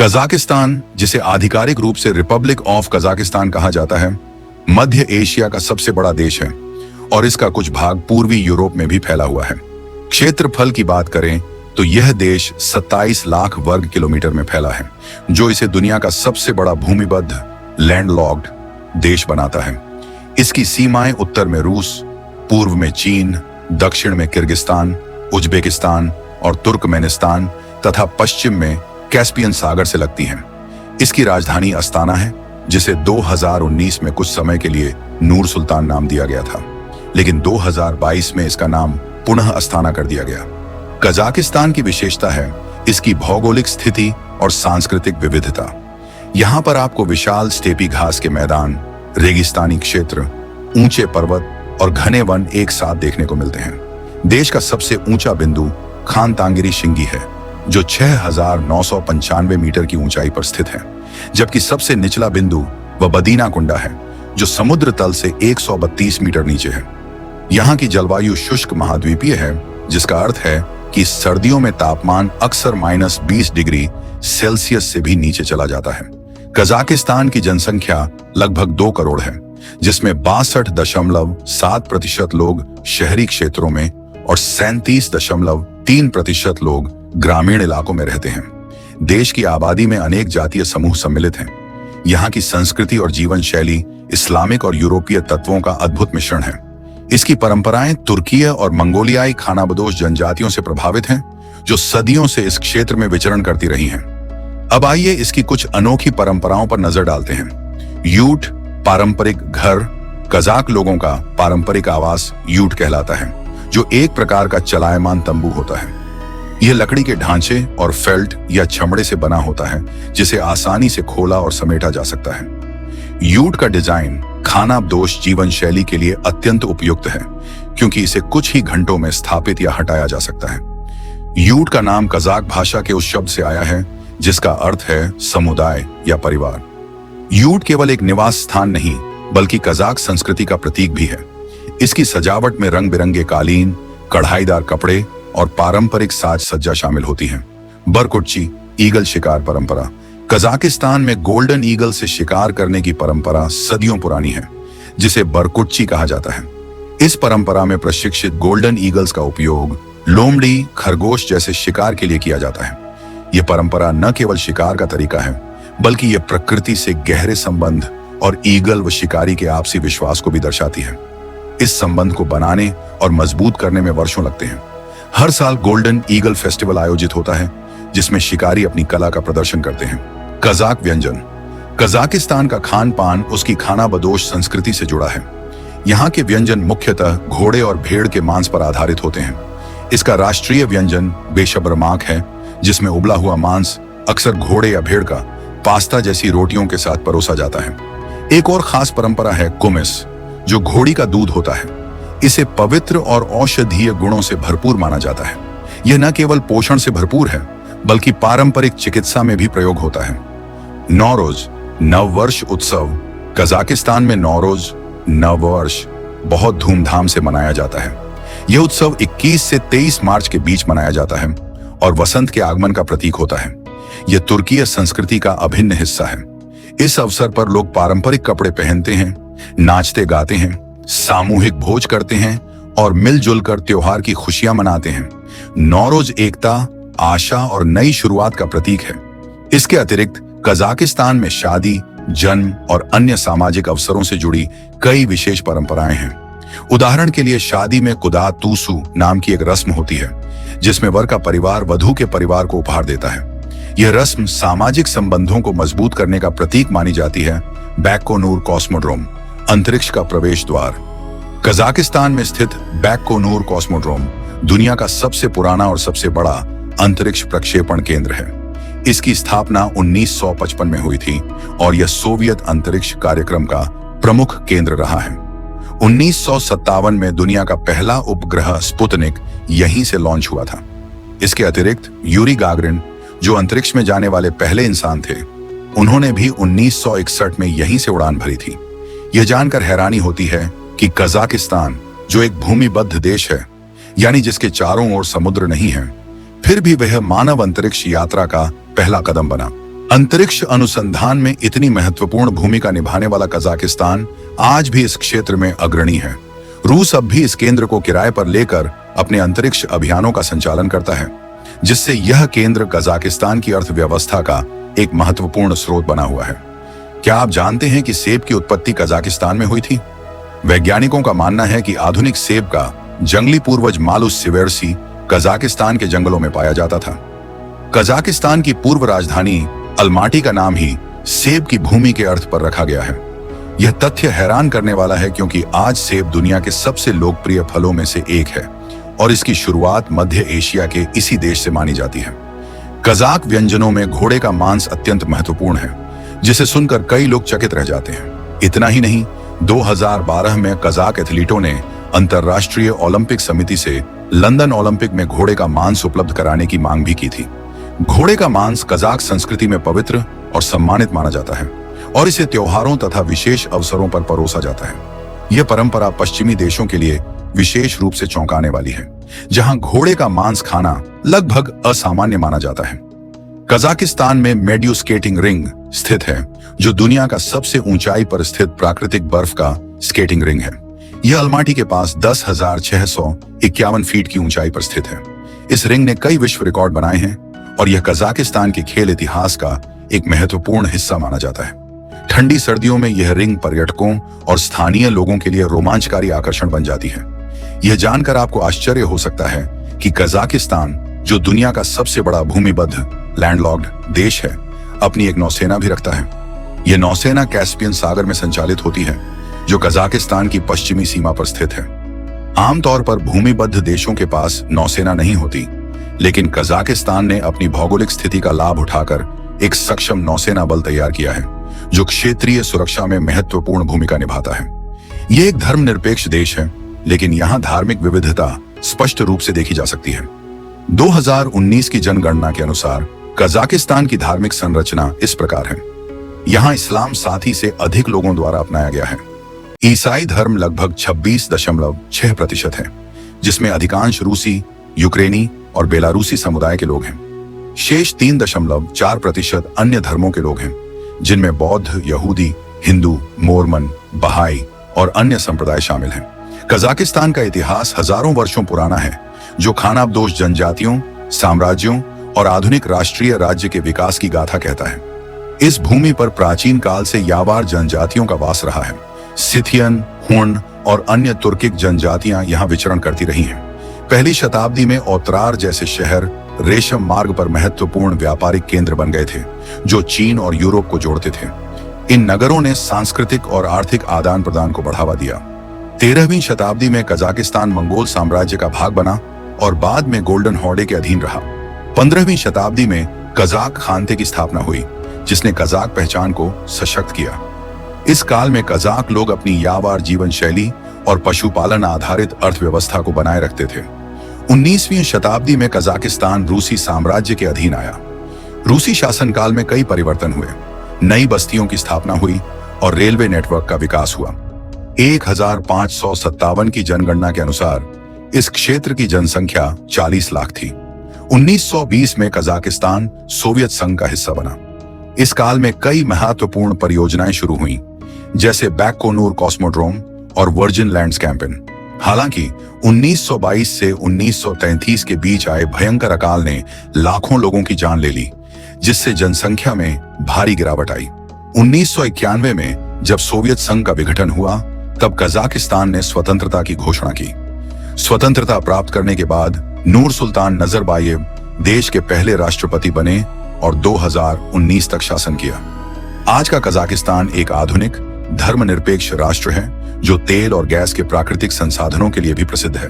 Kazakhstan, जिसे आधिकारिक रूप से रिपब्लिक ऑफ कजाकिस्तान कहा जाता है, मध्य एशिया का सबसे बड़ा देश है और इसका कुछ भाग पूर्वी यूरोप में भी फैला हुआ है। क्षेत्रफल की बात करें तो यह देश 27 लाख वर्ग किलोमीटर में फैला है, जो इसे दुनिया का सबसे बड़ा भूमिबद्ध लैंडलॉक्ड देश बनाता है। इसकी सीमाएं उत्तर में रूस, पूर्व में चीन, दक्षिण में किर्गिस्तान, उज्बेकिस्तान और तुर्कमेनिस्तान तथा पश्चिम में कैस्पियन सागर से लगती हैं। इसकी राजधानी अस्ताना है, जिसे 2019 में कुछ समय के लिए नूर सुल्तान नाम दिया गया था, लेकिन 2022 में इसका नाम पुनः अस्ताना कर दिया गया। कजाकिस्तान की विशेषता है इसकी भौगोलिक स्थिति और सांस्कृतिक विविधता। यहाँ पर आपको विशाल स्टेपी घास के मैदान, रेगिस्तानी क्षेत्र, ऊंचे पर्वत और घने वन एक साथ देखने को मिलते हैं। देश का सबसे ऊंचा बिंदु खान तांगिरी शिंगी है, जो 6,995 मीटर की ऊंचाई पर स्थित है, जबकि सबसे निचला बिंदु बदीना कुंडा है, जो समुद्र तल से 132 मीटर नीचे है। यहाँ की जलवायु शुष्क महाद्वीपीय है, जिसका अर्थ है कि सर्दियों में तापमान अक्सर -20 डिग्री सेल्सियस से भी नीचे चला जाता है। कजाकिस्तान की जनसंख्या लगभग 2 करोड़ है, जिसमें 62.7% लोग शहरी क्षेत्रों में और 37.3% लोग ग्रामीण इलाकों में रहते हैं। देश की आबादी में अनेक जातीय समूह सम्मिलित हैं। यहाँ की संस्कृति और जीवन शैली इस्लामिक और यूरोपीय तत्वों का अद्भुत मिश्रण है। इसकी परंपराएं तुर्कीय और मंगोलियाई खानाबदोश जनजातियों से प्रभावित हैं, जो सदियों से इस क्षेत्र में विचरण करती रही हैं। अब आइए इसकी कुछ अनोखी परंपराओं पर नजर डालते हैं। यूट पारंपरिक घर। कजाक लोगों का पारंपरिक आवास यूट कहलाता है, जो एक प्रकार का चलायमान तंबू होता है। यह लकड़ी के ढांचे और फेल्ट या चमड़े से बना होता है, जिसे आसानी से खोला और समेटा जा सकता है। यूट का डिजाइन खानाबदोश जीवन शैली के लिए अत्यंत उपयुक्त है, क्योंकि इसे कुछ ही घंटों में स्थापित या हटाया जा सकता है। यूट का नाम कजाक भाषा के उस शब्द से आया है, जिसका अर्थ है समुदाय या परिवार। यूट केवल एक निवास स्थान नहीं, बल्कि कजाक संस्कृति का प्रतीक भी है। इसकी सजावट में रंग बिरंगे कालीन, कढ़ाईदार कपड़े और पारंपरिक साज सज्जा शामिल होती है। बरकुच्ची ईगल शिकार परंपरा। कजाकिस्तान में गोल्डन ईगल से शिकार करने की परंपरा सदियों पुरानी है, जिसे बरकुच्ची कहा जाता है। इस परंपरा में प्रशिक्षित गोल्डन ईगल्स का उपयोग लोमड़ी, खरगोश जैसे शिकार के लिए किया जाता है। यह परंपरा न केवल शिकार का तरीका है, बल्कि यह प्रकृति से गहरे संबंध और ईगल व शिकारी के आपसी विश्वास को भी दर्शाती है। इस संबंध को बनाने और मजबूत करने में वर्षों लगते हैं। हर साल गोल्डन ईगल फेस्टिवल आयोजित होता है, जिसमें शिकारी अपनी कला का प्रदर्शन करते हैं। कजाक व्यंजन। कजाकिस्तान का खान पान उसकी खानाबदोश संस्कृति से जुड़ा है। यहाँ के व्यंजन मुख्यतः घोड़े और भेड़ के मांस पर आधारित होते हैं। इसका राष्ट्रीय व्यंजन बेशबरमाक है, जिसमें उबला हुआ मांस अक्सर घोड़े या भेड़ का पास्ता जैसी रोटियों के साथ परोसा जाता है। एक और खास परंपरा है कुमिस, जो घोड़ी का दूध होता है। इसे पवित्र और औषधीय गुणों से भरपूर माना जाता है। यह न केवल पोषण से भरपूर है, बल्कि पारंपरिक चिकित्सा में भी प्रयोग होता है। नौरोज नववर्ष उत्सव। कजाकिस्तान में नौरोज नववर्ष बहुत धूमधाम से मनाया जाता है। यह उत्सव 21 से 23 मार्च के बीच मनाया जाता है और वसंत के आगमन का प्रतीक होता है। यह तुर्कीय संस्कृति का अभिन्न हिस्सा है। इस अवसर पर लोग पारंपरिक कपड़े पहनते हैं, नाचते गाते हैं, सामूहिक भोज करते हैं और मिलजुल कर त्योहार की खुशियां मनाते हैं। नौरोज एकता, आशा और नई शुरुआत का प्रतीक है। इसके अतिरिक्त कजाकिस्तान में शादी, जन्म और अन्य सामाजिक अवसरों से जुड़ी कई विशेष परंपराएं हैं। उदाहरण के लिए शादी में कुदा तूसू नाम की एक रस्म होती है, जिसमें वर का परिवार वधू के परिवार को उपहार देता है। यह रस्म सामाजिक संबंधों को मजबूत करने का प्रतीक मानी जाती है। बैकोनूर कॉस्मोड्रोम अंतरिक्ष का प्रवेश द्वार। कजाकिस्तान में स्थित बैकोनूर कॉस्मोड्रोम दुनिया का सबसे पुराना और सबसे बड़ा अंतरिक्ष प्रक्षेपण केंद्र है। इसकी स्थापना 1955 में हुई थी और यह सोवियत अंतरिक्ष कार्यक्रम का प्रमुख केंद्र रहा है। 1957 में दुनिया का पहला उपग्रह स्पुतनिक यहीं से लॉन्च हुआ था। इसके अतिरिक्त यूरी गागरिन, जो अंतरिक्ष में जाने वाले पहले इंसान थे, उन्होंने भी 1961 में यहीं से उड़ान भरी थी। यह जानकर हैरानी होती है कि कजाकिस्तान, जो एक भूमिबद्ध देश है, यानी जिसके चारों ओर समुद्र नहीं है, फिर भी वह मानव अंतरिक्ष यात्रा का पहला कदम बना। अंतरिक्ष अनुसंधान में इतनी महत्वपूर्ण भूमिका निभाने वाला कजाकिस्तान आज भी इस क्षेत्र में अग्रणी है। रूस अब भी इस केंद्र को किराए पर लेकर अपने अंतरिक्ष अभियानों का संचालन करता है, जिससे यह केंद्र कजाकिस्तान की अर्थव्यवस्था का एक महत्वपूर्ण स्रोत बना हुआ है। क्या आप जानते हैं कि सेब की उत्पत्ति कजाकिस्तान में हुई थी? वैज्ञानिकों का मानना है कि आधुनिक सेब का जंगली पूर्वज मालुस सिवेर्सी कजाकिस्तान के जंगलों में पाया जाता था। कजाकिस्तान की पूर्व राजधानी अलमाटी का नाम ही सेब की भूमि के अर्थ पर रखा गया है। यह तथ्य हैरान करने वाला है, क्योंकि आज सेब दुनिया के सबसे लोकप्रिय फलों में से एक है और इसकी शुरुआत मध्य एशिया के इसी देश से मानी जाती है। कजाक व्यंजनों में घोड़े का मांस अत्यंत महत्वपूर्ण है, जिसे सुनकर कई लोग चकित रह जाते हैं। इतना ही नहीं, 2012 में कजाक एथलीटों ने अंतर्राष्ट्रीय ओलंपिक समिति से लंदन ओलंपिक में घोड़े का मांस उपलब्ध कराने की मांग भी की थी। घोड़े का मांस कजाक संस्कृति में पवित्र और सम्मानित माना जाता है और इसे त्योहारों तथा विशेष अवसरों पर परोसा जाता है। यह परंपरा पश्चिमी देशों के लिए विशेष रूप से चौंकाने वाली है, जहां घोड़े का मांस खाना लगभग असामान्य माना जाता है। कजाकिस्तान में मेड्यू स्केटिंग रिंग स्थित है, जो दुनिया का सबसे ऊंचाई पर स्थित प्राकृतिक बर्फ का स्केटिंग रिंग है। यह अलमाटी के पास 10,651 फीट की ऊंचाई पर स्थित है। इस रिंग ने कई विश्व रिकॉर्ड बनाए हैं और यह कजाकिस्तान के खेल इतिहास का एक महत्वपूर्ण हिस्सा माना जाता है। ठंडी सर्दियों में यह रिंग पर्यटकों और स्थानीय लोगों के लिए रोमांचकारी आकर्षण बन जाती है। यह जानकर आपको आश्चर्य हो सकता है कि कजाकिस्तान, जो दुनिया का सबसे बड़ा भूमिबद्ध लैंडलॉक्ड देश है, अपनी एक नौसेना भी रखता है। यह नौसेना कैस्पियन सागर में संचालित होती है, जो कजाकिस्तान की पश्चिमी सीमा पर स्थित है। आमतौर पर भूमिबद्ध देशों के पास नौसेना नहीं होती, लेकिन कजाकिस्तान ने अपनी भौगोलिक स्थिति का लाभ उठाकर एक सक्षम नौसेना बल तैयार किया है, जो क्षेत्रीय सुरक्षा में महत्वपूर्ण भूमिका निभाता है। यह एक धर्मनिरपेक्ष देश है, लेकिन यहाँ धार्मिक विविधता स्पष्ट रूप से देखी जा सकती है। 2019 की जनगणना के अनुसार कजाकिस्तान की धार्मिक संरचना इस प्रकार है। यहाँ इस्लाम 7 से अधिक लोगों द्वारा अपनाया गया है। ईसाई धर्म लगभग 26.6% है, जिसमें अधिकांश रूसी, यूक्रेनी और बेलारूसी समुदाय के लोग हैं। शेष 3.4% अन्य धर्मों के लोग हैं, जिनमें बौद्ध, यहूदी, हिंदू, मोरमन, बहाई और अन्य संप्रदाय शामिल हैं। कजाकिस्तान का इतिहास हजारों वर्षों पुराना है, जो खानाबदोश जनजातियों, साम्राज्यों और आधुनिक राष्ट्रीय राज्य के विकास की गाथा कहता है। इस भूमि पर प्राचीन काल से यावार जनजातियों का वास रहा है। सिथियन, हुन और अन्य तुर्किक जनजातियां यहाँ विचरण करती रही हैं। पहली शताब्दी में ओत्रार जैसे शहर रेशम मार्ग पर महत्वपूर्ण व्यापारिक केंद्र बन गए थे, जो चीन और यूरोप को जोड़ते थे। इन नगरों ने सांस्कृतिक और आर्थिक आदान प्रदान को बढ़ावा दिया। 13वीं शताब्दी में कजाकिस्तान मंगोल साम्राज्य का भाग बना और बाद में गोल्डन हॉर्डे के अधीन रहा। 15वीं शताब्दी में कजाक खानते की स्थापना हुई, जिसने कजाक पहचान को सशक्त किया। इस काल में कजाक लोग अपनी यावार जीवन शैली और पशुपालन आधारित अर्थव्यवस्था को बनाए रखते थे। 19वीं शताब्दी में कजाकिस्तान रूसी साम्राज्य के अधीन आया। रूसी शासनकाल में कई परिवर्तन हुए, नई बस्तियों की स्थापना हुई और रेलवे नेटवर्क का विकास हुआ। 1557 की जनगणना के अनुसार इस क्षेत्र की जनसंख्या 40 लाख थी। 1920 में कजाकिस्तान सोवियत संघ का हिस्सा बना। इस काल में कई महत्वपूर्ण परियोजनाएं शुरू हुईं, जैसे बैकोनूर कॉस्मोड्रोम और वर्जिन लैंड्स कैंपेन। हालांकि 1922 से 1933 के बीच आए भयंकर अकाल ने लाखों लोगों की जान ले ली, जिससे जनसंख्या में भारी गिरावट आई। 1991 में जब सोवियत संघ का विघटन हुआ, तब कजाकिस्तान ने स्वतंत्रता की घोषणा की। स्वतंत्रता प्राप्त करने के बाद नूर सुल्तान नजरबायेव देश के पहले राष्ट्रपति बने और 2019 तक शासन किया। आज का कजाकिस्तान एक आधुनिक धर्मनिरपेक्ष राष्ट्र है, जो तेल और गैस के प्राकृतिक संसाधनों के लिए भी प्रसिद्ध है।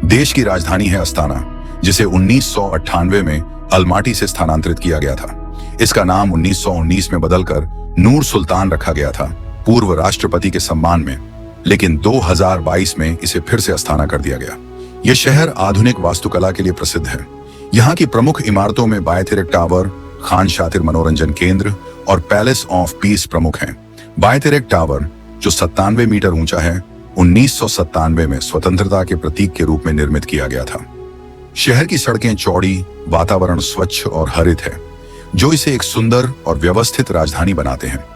देश की राजधानी है अस्ताना, जिसे 1998 में अलमाटी से स्थानांतरित किया गया था। इसका नाम 1919 में बदलकर नूर सुल्तान रखा गया था, पूर्व राष्ट्रपति के सम्मान में, लेकिन 2022 में इसे फिर से अस्ताना कर दिया गया। यह शहर आधुनिक वास्तुकला के लिए प्रसिद्ध है। यहाँ की प्रमुख इमारतों में बायतेरेक टावर, खान शातिर मनोरंजन केंद्र और पैलेस ऑफ पीस प्रमुख हैं। बायतेरेक टावर, जो 97 मीटर ऊंचा है, 1997 में स्वतंत्रता के प्रतीक के रूप में निर्मित किया गया था। शहर की सड़कें चौड़ी, वातावरण स्वच्छ और हरित है, जो इसे एक सुंदर और व्यवस्थित राजधानी बनाते हैं।